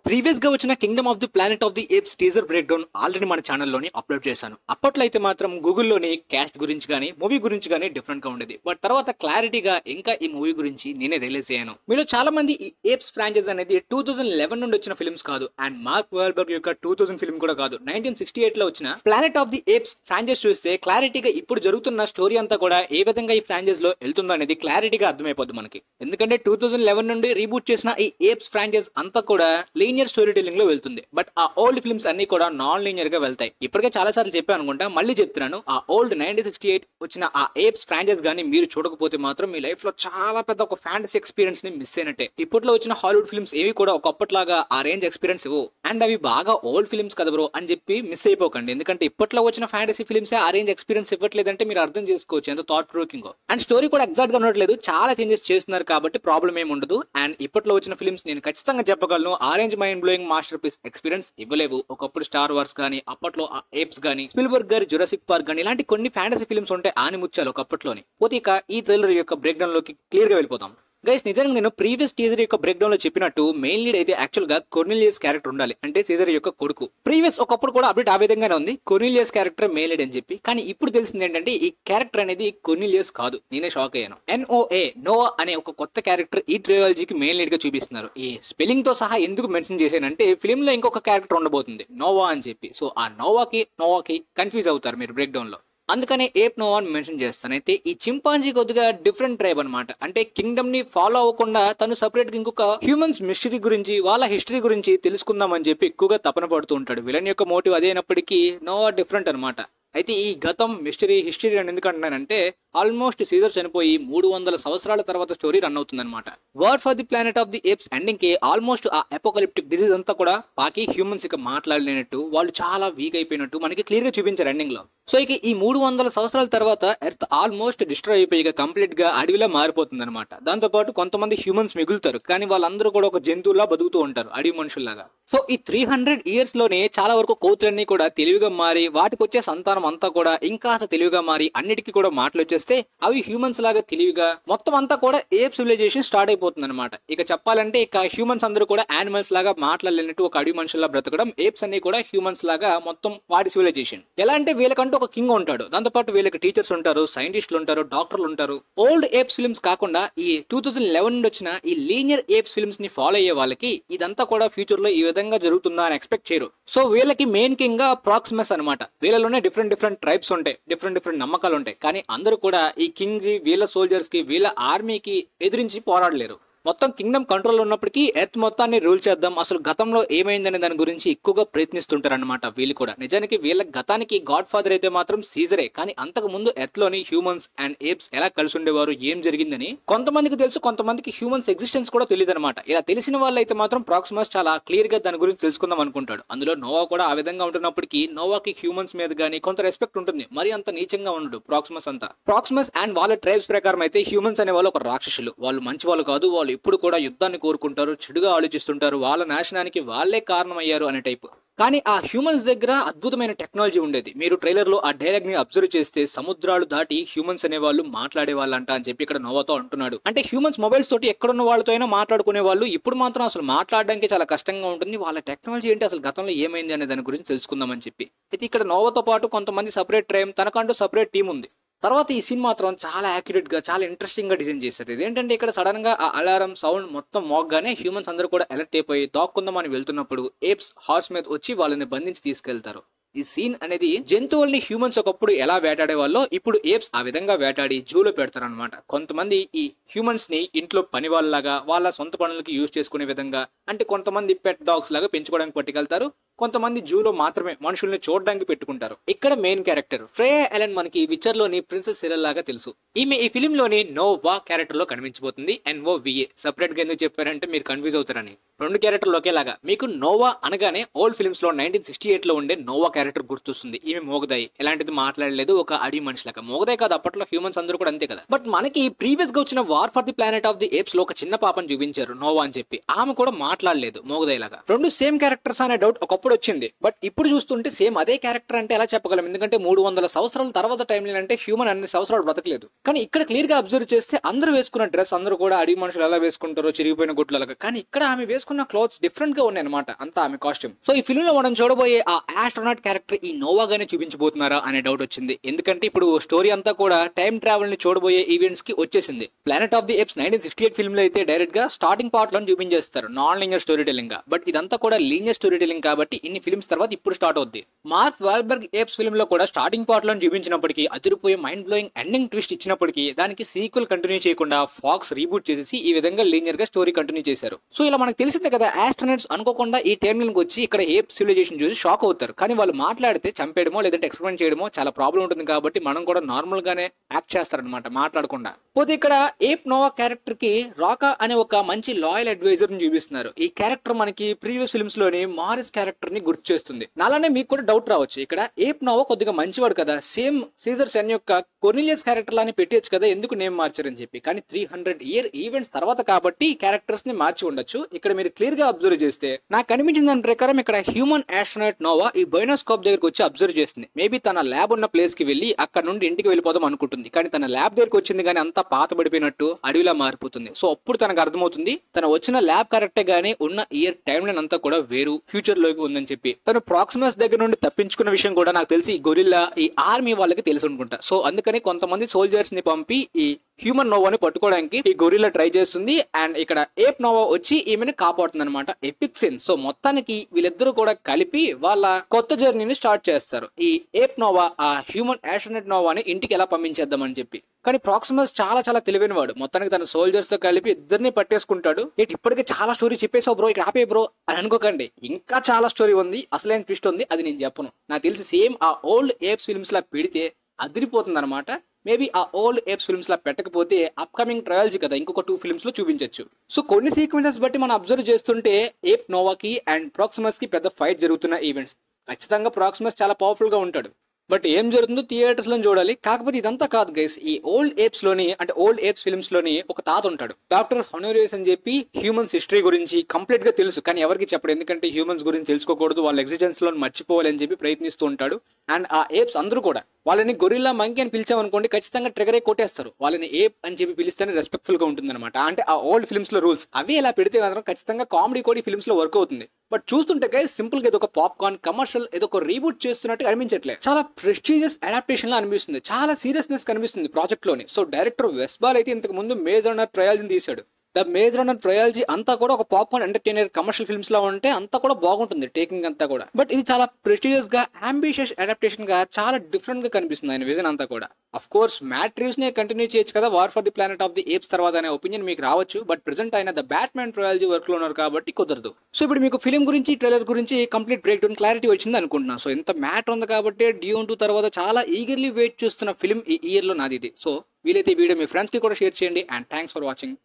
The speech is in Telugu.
ప్రీవియస్ గా వచ్చిన Kingdom of the planet of the apes teaser break down already మన ఛానల్లోని అప్లోడ్ చేశాను. అప్పట్లో అయితే మాత్రం గూగుల్లోని క్యాస్ట్ గురించి కానీ మూవీ గురించి కానీ డిఫరెంట్ గా ఉండేది. బట్ తర్వాత క్లారిటీగా ఇంకా ఈ మూవీ గురించి నేనే రిలీజ్ అయ్యాను. మీలో చాలా మంది ఈ ఏప్స్ ఫ్రాంచైజ్ అనేది 2011 నుండి వచ్చిన ఫిల్మ్స్ కాదు, అండ్ మార్క్ వాల్బర్గ్ యొక్క 2000 ఫిల్మ్ కూడా కాదు, 1968 లో వచ్చిన planet of the apes franchise చూస్తే క్లారిటీగా ఇప్పుడు జరుగుతున్న స్టోరీ అంతా కూడా ఏ విధంగా ఈ ఫ్రాంచైజ్ లో వెళ్తుందో అనేది క్లారిటీగా అర్థమైపోద్ది మనకి. ఎందుకంటే 2011 నుండి రీబూట్ చేసిన ఈ ఏప్స్ ఫ్రాంచైజ్ అంతా కూడా లీనియర్ స్టోరీ టెల్లింగ్ లో వెళ్తుంది. బట్ ఆ ఓల్డ్ ఫిల్మ్స్ అన్ని కూడా నాన్ లీనియర్ గా వెళ్తాయి. ఇప్పటికే చాలా సార్లు చెప్పాను అనుకుంటా, మళ్ళీ చెప్తున్నాను. ఆ ఓల్డ్ 1968 వచ్చిన ఆ ఏప్స్ ఫ్రాంచైజ్ గానీ మీరు చూడకపోతే మాత్రం మీ లైఫ్ లో చాలా పెద్ద ఒక ఫ్యాంటసీ ఎక్స్పీరియన్స్ ని మిస్ అయినట్టే. ఇప్పట్లో వచ్చిన హాలీవుడ్ ఫిల్మ్స్ ఏవి కూడా ఒకప్పట్లాగా ఆ రేంజ్ ఎక్స్పీరియన్స్ ఇవ్వు, అండ్ అవి బాగా ఓల్డ్ ఫిల్మ్స్ కదా బ్రో అని చెప్పి మిస్ అయిపోకండి. ఎందుకంటే ఇప్పట్లో వచ్చిన ఫ్యాంటసీ ఫిల్మ్స్ ఆ రేంజ్ ఎక్స్పీరియన్స్ ఇవ్వట్లేదంటే మీరు అర్థం చేసుకోవచ్చు ఎంత థాట్ ప్రొవోకింగ్. అండ్ స్టోరీ కూడా ఎగ్జాక్ట్ గా ఉండట్లేదు, చాలా చేంజెస్ చేస్తున్నారు కాబట్టి ప్రాబ్లం ఏమి ఉండదు. అండ్ ఇప్పట్లో వచ్చిన ఫిల్మ్స్ నేను ఖచ్చితంగా చెప్పగలను ఆ range mind blowing masterpiece experience ఇవ్వలేవు. ఒకప్పుడు స్టార్ వార్స్ గానీ, అప్పట్లో ఆ ఏప్స్ గానీ, స్పిల్బర్గ్ గారి జురాసిక్ పార్క్ గానీ, ఇలాంటి కొన్ని ఫ్యాంటసీ ఫిల్మ్స్ ఉంటే ఆనిముచ్చాలు ఒకప్పట్లోని. పోతే ఇక ఈ ట్రైలర్ యొక్క బ్రేక్ డౌన్ లోకి క్లియర్ గా వెళ్ళిపోతాం. గైస్, నిజంగా నేను ప్రీవియస్ టీజర్ యొక్క బ్రేక్ డౌన్ లో చెప్పినట్టు మెయిన్ లీడ్ అయితే యాక్చువల్ గా కొర్నెలియస్ క్యారెక్టర్ ఉండాలి, అంటే సీజర్ యొక్క కొడుకు. ప్రీవియస్ ఒకప్పుడు కూడా అప్డేట్ ఆ విధంగానే ఉంది, కొర్నెలియస్ క్యారెక్టర్ మెయిన్ లీడ్ అని చెప్పి. కానీ ఇప్పుడు తెలిసింది ఏంటంటే ఈ క్యారెక్టర్ అనేది కొర్నెలియస్ కాదు. నేనే షాక్ అయ్యాను. NOA నోవా అనే ఒక కొత్త క్యారెక్టర్ ఈ ట్రయాలజీకి మెయిన్ లీడ్ గా చూపిస్తున్నారు. ఈ స్పెల్లింగ్ తో సహా ఎందుకు మెన్షన్ చేశానంటే ఫిల్మ్ లో ఇంకొక క్యారెక్టర్ ఉండబోతుంది నోవా అని చెప్పి. సో ఆ నోవాకి కన్ఫ్యూజ్ అవుతారు మీరు బ్రేక్ డౌన్ లో. అందుకనే ఏప్ నోవా అని మెన్షన్ చేస్తాను. అయితే ఈ చింపాంజీ కొద్దిగా డిఫరెంట్ ట్రైబ్ అనమాట. అంటే కింగ్డమ్ ని ఫాలో అవ్వకుండా తను సపరేట్ గా ఇంకొక హ్యూమన్స్ మిస్టరీ గురించి, వాళ్ళ హిస్టరీ గురించి తెలుసుకుందాం అని చెప్పి ఎక్కువగా తపన పడుతూ ఉంటాడు. విలన్ యొక్క మోటివ్ అదే అయినప్పటికీ నోవా డిఫరెంట్ అనమాట. అయితే ఈ గతం హిస్టరీ అని ఎందుకు అంటున్నానంటే ఆల్మోస్ట్ సీజర్ చనిపోయి 300 సంవత్సరాల తర్వాత స్టోరీ రన్ అవుతుంది అనమాట. War for the planet of the apes ending కి ఆల్మోస్ట్ ఆ అపోకలిప్టిక్ డిసీజ్ అంతా కూడా పాకి హ్యూమన్స్ ఇక మాట్లాడలేనట్టు, వాళ్ళు చాలా వీక్ అయిపోయినట్టు మనకి క్లియర్ గా చూపించారు ఎండింగ్ లో. సో ఇక ఈ 300 సంవత్సరాల తర్వాత ఎర్త్ ఆల్మోస్ట్ డిస్ట్రాయ్ అయిపోయి ఇక కంప్లీట్ గా అడవిలా మారిపోతుంది అనమాట. దాంతో పాటు కొంతమంది హ్యూమన్స్ మిగులుతారు, కానీ వాళ్ళందరూ కూడా ఒక జంతువులా బతుకుతూ ఉంటారు, అడవి మనుషుల్లాగా. సో ఈ 300 ఇయర్స్ లోనే చాలా వరకు కోతులన్నీ కూడా తెలివిగా మారి, వాటికి వచ్చే సంతానం అంతా కూడా ఇంకా తెలివిగా మారి, అన్నిటికీ కూడా మాటలు వచ్చేస్తే అవి హ్యూమన్స్ లాగా తెలివిగా మొత్తం అంతా కూడా ఏప్ సివిలైజేషన్ స్టార్ట్ అయిపోతుంది అనమాట. ఇక చెప్పాలంటే ఇక హ్యూమన్స్ అందరూ కూడా యానిమల్స్ లాగా మాట్లాడలేనట్టు ఒక అడవి మనుషుల్లా బ్రతకడం, ఏప్స్ అన్ని కూడా హ్యూమన్స్ లాగా మొత్తం వాటి సివిలైజేషన్. ఎలా అంటే వీళ్ళకంటూ ఒక కింగ్ ఉంటాడు, దాంతో పాటు వీళ్ళకి టీచర్స్ ఉంటారు, సైంటిస్టులు ఉంటారు, డాక్టర్లు ఉంటారు. ఓల్డ్ ఏప్స్ ఫిల్మ్స్ కాకుండా ఈ 2011 నుండి వచ్చిన ఈ లీనియర్ ఏప్స్ ఫిల్మ్స్ ని ఫాలో అయ్యే వాళ్ళకి ఇదంతా కూడా ఫ్యూచర్ లో ఈ విధంగా జరుగుతుందా అని ఎక్స్పెక్ట్ చేయరు. సో వీళ్ళకి మెయిన్ కింగ్ గా ప్రాక్సిమస్ అనమాట. వీళ్ళలోనే డిఫరెంట్ ట్రైబ్స్ ఉంటాయి, డిఫరెంట్ నమ్మకాలు ఉంటాయి. కానీ అందరూ కూడా ఈ కింగ్ కి, వీళ్ళ సోల్జర్స్ కి, వీళ్ళ ఆర్మీకి ఎదిరించి పోరాడలేరు. మొత్తం కింగ్డమ్ కంట్రోల్ ఉన్నప్పటికీ ఎర్త్ మొత్తాన్ని రూల్ చేద్దాం, అసలు గతంలో ఏమైందనే దాని గురించి ఎక్కువగా ప్రయత్నిస్తుంటారు అనమాట వీళ్ళు కూడా. నిజానికి వీళ్ళ గతానికి గాడ్ ఫాదర్ అయితే మాత్రం సీజరే, కానీ అంతకు ముందు ఎర్త్ లోని హ్యూమన్స్ అండ్ ఏప్స్ ఎలా కలిసి ఉండేవారు, ఏం జరిగిందని కొంతమందికి తెలుసు, కొంతమందికి హ్యూమన్స్ ఎగ్జిస్టెన్స్ కూడా తెలియదు అనమాట. ఇలా తెలిసిన వాళ్ళు అయితే మాత్రం ప్రాక్సిమస్ చాలా క్లియర్ గా దాని గురించి తెలుసుకుందాం అనుకుంటాడు. అందులో నోవా కూడా ఆ విధంగా ఉంటున్నప్పటికీ నోవాకి హ్యూమన్స్ మీద గానీ కొంత రెస్పెక్ట్ ఉంటుంది, మరి అంత నీచంగా ఉండడు ప్రాక్సిమస్ అంతా. ప్రాక్సిమస్ అండ్ వాళ్ళ ట్రైబ్స్ ప్రకారం అయితే హ్యూమన్స్ అనే వాళ్ళు ఒక రాక్షసులు, వాళ్ళు మంచి వాళ్ళు కాదు, వాళ్ళు ఇప్పుడు కూడా యుద్ధాన్ని కోరుకుంటారు, చెడుగా ఆలోచిస్తుంటారు, వాళ్ళ నాశనానికి వాళ్ళే కారణమయ్యారు అనే టైప్. కానీ ఆ హ్యూమన్స్ దగ్గర అద్భుతమైన టెక్నాలజీ ఉండేది. మీరు ట్రైలర్ లో ఆ డైలాగ్ ని అబ్జర్వ్ చేస్తే సముద్రాలు దాటి హ్యూమన్స్ అనే వాళ్ళు మాట్లాడే వాళ్ళంట అని చెప్పి ఇక్కడ నోవాతో అంటున్నాడు. అంటే హ్యూమన్స్ మొబైల్స్ తోటి ఎక్కడున్న వాళ్ళతో అయినా మాట్లాడుకునే వాళ్ళు, ఇప్పుడు మాత్రం అసలు మాట్లాడడానికి చాలా కష్టంగా ఉంటుంది. వాళ్ళ టెక్నాలజీ ఏంటి, అసలు గతంలో ఏమైంది అనే దాని గురించి తెలుసుకుందామని చెప్పి. అయితే ఇక్కడ నోవాతో పాటు కొంతమంది సపరేట్ ట్రైమ్, తనకంటూ సపరేట్ టీం ఉంది. తర్వాత ఈ సీన్ మాత్రం చాలా యాక్యురేట్ గా, చాలా ఇంట్రెస్టింగ్ గా డిజైన్ చేశారు. ఇదేంటంటే ఇక్కడ సడన్ గా ఆ అలారం సౌండ్ మొత్తం మోగ్గానే హ్యూమన్స్ అందరూ కూడా అలర్ట్ అయిపోయి దాక్కుందామని వెళ్తున్నప్పుడు ఏప్స్ హార్స్ మీద వచ్చి వాళ్ళని బంధించి తీసుకెళ్తారు. ఈ సీన్ అనేది జంతువుల్ని హ్యూమన్స్ ఒకప్పుడు ఎలా వేటాడే వాళ్ళో ఇప్పుడు ఏప్స్ ఆ విధంగా వేటాడి జూలో పెడతారు అనమాట. కొంతమంది ఈ హ్యూమన్స్ ని ఇంట్లో పని వాళ్ళలాగా, వాళ్ళ సొంత పనులకి యూజ్ చేసుకునే విధంగా, అంటే కొంతమంది పెట్ డాగ్స్ లాగా పెంచుకోవడానికి పట్టుకెళ్తారు, కొంతమంది జూలో మాత్రమే మనుషుల్ని చూడడానికి పెట్టుకుంటారు. ఇక్కడ మెయిన్ క్యారెక్టర్ ఫ్రేయా ఎలెన్ మనకి విచర్ లోని ప్రిన్సెస్ సిరెల్ లాగా తెలుసు. ఈమె ఈ ఫిలిం లోని నోవా క్యారెక్టర్ లో కనిపించబోతుంది. NOVA సెపరేట్ గా ఎందుకు చెప్పారంటే మీరు కన్ఫ్యూజ్ అవుతారని. రెండు క్యారెక్టర్లు ఒకేలాగా. మీకు నోవా అనగానే ఓల్డ్ ఫిల్మ్స్ లో 1968 లో ఉండే నోవా క్యారెక్టర్ గుర్తొస్తుంది. ఈమె మోగదాయి, ఎలాంటిది మాట్లాడలేదు, ఒక అడవి మనిషిలాగా. మోగదాయి కాదు, అప్పట్లో హ్యూమన్స్ అందరూ కూడా అంతే కదా. బట్ మనకి ప్రీవియస్ గా వచ్చిన war for the planet of the apes లో ఒక చిన్న పాపని చూపించారు నోవా అని చెప్పి. ఆమె కూడా మాట్లాడలేదు, మోగదాయి లాగా. రెండు సేమ్ క్యారెక్టర్స్ అనే డౌట్ ఒకప్పుడు అప్పుడు వచ్చింది. బట్ ఇప్పుడు చూస్తుంటే సేమ్ అదే క్యారెక్టర్ అంటే ఎలా చెప్పగలం, ఎందుకంటే 300 సంవత్సరాల తర్వాత టైం లైన్ అంటే హ్యూమన్ అన్ని సంవత్సరాలు బ్రతకలేదు. కానీ ఇక్కడ క్లియర్ గా అబ్జర్వ్ చేస్తే అందరూ వేసుకున్న డ్రెస్, అందరూ కూడా అడవి మనుషులు ఎలా వేసుకుంటారో చిరిగిపోయిన గుట్లలాగా, కానీ ఇక్కడ ఆమె వేసుకున్న క్లోత్స్ డిఫరెంట్ గా ఉన్నాయి అనమాట, అంతా ఆమె కాస్ట్యూమ్. సో ఈ ఫిల్మ్ లో మనం చూడబోయే ఆ ఆస్ట్రోనాట్ క్యారెక్టర్ ఈ నోవాగానే చూపించబోతున్నారా అనే డౌట్ వచ్చింది. ఎందుకంటే ఇప్పుడు స్టోరీ అంతా కూడా టైం ట్రావెల్ ని చూడబోయే ఈవెంట్స్ కి వచ్చేసింది. Planet of the apes 1968 film లో అయితే డైరెక్ట్ గా స్టార్టింగ్ పార్ట్ లో చూపించేస్తారు నాన్ లీనియర్ స్టోరీ టెల్లింగ్ గా. బట్ ఇదంతా కూడా లీనియర్ స్టోరీ టెల్లింగ్ కాబట్టి ఇన్ని ఫిల్మ్స్ తర్వాత ఇప్పుడు స్టార్ట్ అవుద్ది. మార్క్ వాల్బర్గ్ ఏప్స్ ఫిల్మ్ లో కూడా స్టార్టింగ్ పార్ట్ లో చూపించినప్పటికీ, అదిరిపోయే మైండ్ బ్లోయింగ్ ఎండింగ్ ట్విస్ట్ ఇచ్చినప్పటికీ దానికి సీక్వెల్ కంటిన్యూ చేయకుండా ఫాక్స్ రీబూట్ చేసి ఈ విధంగా లీనియర్ గా స్టోరీ కంటిన్యూ చేశారు. సో ఇలా మనకు తెలిసిందే కదా, ఆస్ట్రోనట్స్ అనుకోకుండా ఈ టైమ్ లైన్ వచ్చి ఇక్కడ ఏప్ సివిలైజేషన్ చూసి షాక్ అవుతారు. కానీ వాళ్ళు మాట్లాడితే చంపేయడమో లేదంటే ఎక్స్పెరిమెంట్ చేయడమో చాలా ప్రాబ్లం ఉంటుంది కాబట్టి మనం కూడా నార్మల్ గానే యాక్ట్ చేస్తారనమాట మాట్లాడకుండా. పోతే ఇక్కడ ఏప్ నోవా క్యారెక్టర్ కి రాకా అనే ఒక మంచి లాయల్ అడ్వైజర్ ని చూపిస్తున్నారు. ఈ క్యారెక్టర్ మనకి ప్రీవియస్ ఫిల్మ్స్ లోని మారిస్ క్యారెక్టర్ ని గుర్తు చేస్తుంది. అలానే మీకు కూడా డౌట్ రావచ్చు, ఇక్కడ ఏప్ నోవా కొద్దిగా మంచివాడు కదా, సేమ్ సీజర్ సెన్ యొక్క కొర్నీలియస్ క్యారెక్టర్ లాని పెట్టచ్చు కదా, ఎందుకు నేమ్ మార్చారని చెప్పి. కానీ 300 ఇయర్ ఈవెంట్స్ తర్వాత కాబట్టి ఈ క్యారెక్టర్స్ ని మార్చి ఉండొచ్చు. ఇక్కడ మీరు క్లియర్ గా అబ్జర్వ్ చేస్తే నాకు కనిపించిన దాని ప్రకారం ఇక్కడ హ్యూమన్ ఆస్ట్రోనాట్ నోవా ఈ బైనోస్కోప్ దగ్గరకు వచ్చి అబ్జర్వ్ చేస్తుంది. మేబీ తన ల్యాబ్ ఉన్న ప్లేస్ కి వెళ్ళి అక్కడ నుండి ఇంటికి వెళ్ళిపోదాం అనుకుంటుంది. కానీ తన ల్యాబ్ దగ్గరకు వచ్చింది కానీ అంతా పాత పడిపోయినట్టు అడవిలా మారిపోతుంది. సో అప్పుడు తనకు అర్థమవుతుంది తను వచ్చిన ల్యాబ్ కరెక్టే గానీ ఉన్న ఇయర్ టైం లైన్ అంతా కూడా వేరు, ఫ్యూచర్ లోకి ఉందని చెప్పి. తను ప్రాక్సిమస్ దగ్గర నుండి తప్పించుకున్న విషయం కూడా నాకు తెలిసి ఈ గొరిల్లా ఈ ఆర్మీ వాళ్ళకి తెలిసి అనుకుంటా. సో అందుకని కొంతమంది సోల్జర్స్ ని పంపి ఈ హ్యూమన్ నోవాని పట్టుకోవడానికి ఈ గొరిల్లా ట్రై చేస్తుంది. అండ్ ఇక్కడ ఏప్ నోవా వచ్చి ఈమెను కాపాడుతుంది అనమాట. Epic scene. సో మొత్తానికి వీళ్ళిద్దరూ కూడా కలిపి వాళ్ళ కొత్త జర్నీని స్టార్ట్ చేస్తారు. ఈ ఏప్ నోవా ఆ హ్యూమన్ ఆస్ట్రోనాట్ నోవాని ఇంటికి ఎలా పంపించేద్దామని చెప్పి. కానీ ప్రాక్సిమస్ చాలా చాలా తెలివైన వాడు. మొత్తానికి తన సోల్జర్స్ తో కలిపి ఇద్దరిని పట్టేసుకుంటాడు. ఇప్పటికే చాలా స్టోరీ చెప్పేసావు బ్రో, ఇక్కడ ఆపే బ్రో అని అనుకోకండి, ఇంకా చాలా స్టోరీ ఉంది, అసలైన ట్విస్ట్ ఉంది, అది నేను చెప్పను. నాకు తెలిసి సేమ్ ఆ ఓల్డ్ ఏప్స్ ఫిల్మ్స్ లా పెడితే అదిరిపోతుంది అనమాట. మేబీ ఆ ఓల్డ్ ఏప్స్ ఫిల్మ్స్ లా పెట్టకపోతే అప్కమింగ్ ట్రయల్జీ కదా ఇంకొక 2 ఫిల్మ్స్ లో చూపించచ్చు. సో కొన్ని సీక్వెన్సెస్ బట్టి మనం అబ్జర్వ్ చేస్తుంటే ఏప్ నోవాకి అండ్ ప్రాక్సిమస్ కి పెద్ద ఫైట్ జరుగుతున్న ఈవెంట్స్. ఖచ్చితంగా ప్రాక్సిమస్ చాలా పవర్ఫుల్ గా ఉంటాడు. బట్ ఏం జరుగుతుందో థియేటర్స్ లో చూడాలి. కాకపోతే ఇదంతా కాదు గైస్, ఈ ఓల్డ్ ఏప్స్ లోని అంటే ఓల్డ్ ఏప్స్ ఫిల్మ్స్ లోని ఒక తాత ఉంటాడు, డాక్టర్ హొనోరియస్ అని చెప్పి. హ్యూమన్స్ హిస్టరీ గురించి కంప్లీట్ గా తెలుసు, కానీ ఎవరికి చెప్పడు, ఎందుకంటే హ్యూమన్స్ గురించి తెలుసుకోకూడదు, వాళ్ళ ఎగ్జిస్టెన్స్ లో మర్చిపోవాలి అని చెప్పి ప్రయత్నిస్తూ ఉంటాడు. అండ్ ఆ ఏప్స్ అందరూ కూడా వాళ్ళని గొరిల్లా మంకీ అని పిలిచామనుకోండి ఖచ్చితంగా ట్రిగర్ అయి కొట్టేస్తారు. వాళ్ళని ఏప్ అని చెప్పి పిలిస్తేనే రెస్పెక్ట్ఫుల్ గా ఉంటుంది అనమాట. అంటే ఆ ఓల్డ్ ఫిల్మ్స్ లో రూల్స్ అవి ఎలా పెడితే మాత్రం ఖచ్చితంగా కామెడీ కూడా ఫిల్మ్స్ లో వర్క్ అవుతుంది. బట్ చూస్తుంటే గైస్ సింపుల్ గా ఏదో ఒక పాప్కార్న్ కమర్షియల్ ఏదో ఒక రీబూట్ చేస్తున్నట్టు అనిపించట్లేదు. చాలా ప్రెస్టీజియస్ అడాప్టేషన్ లా అనిపిస్తుంది, చాలా సీరియస్నెస్ కనిపిస్తుంది ప్రాజెక్ట్ లోని. సో డైరెక్టర్ వెస్బాల్ అయితే ఇంతకు ముందు మేజ్ రన్నర్ ట్రయల్స్ తీశాడు. ద మేజ్ రన్నర్ ట్రయాలజీ అంతా కూడా ఒక పాప్కార్న్ ఎంటర్టైనర్ కమర్షియల్ ఫిల్మ్స్ లా ఉంటే అంతా కూడా బాగుంటుంది టేకింగ్ అంతా కూడా. బట్ ఇది చాలా ప్రెస్టీజియస్ గా అంబిషియస్ అడాప్టేషన్ గా చాలా డిఫరెంట్ గా కనిపిస్తుంది ఆయన విజన్ అంతా కూడా. అఫ్ కోర్స్ మ్యాట్ రీవ్స్ నే కంటిన్యూ చేయొచ్చు కదా war for the planet of the apes తర్వాత అనే ఒపీనియన్ మీకు రావచ్చు. బట్ ప్రెసెంట్ ఆయన ద బ్యాట్మ్యాన్ ట్రయాలజీ వర్క్ లో ఉన్నారు కాబట్టి కుదరదు. సో ఇప్పుడు మీకు ఫిల్మ్ గురించి ట్రైలర్ గురించి కంప్లీట్ బ్రేక్ డౌన్ క్లారిటీ వచ్చింది అనుకుంటున్నాను. సో ఇంత మ్యాట్ ఉంది కాబట్టి డ్యూన్ 2 తర్వాత చాలా ఈగర్లీ వెయిట్ చేస్తున్న ఫిల్మ్ ఈ ఇయర్ లో నాది ఇది. సో వీలైతే ఈ వీడియో మీ ఫ్రెండ్స్ కి కూడా షేర్ చేయండి. And thanks for watching.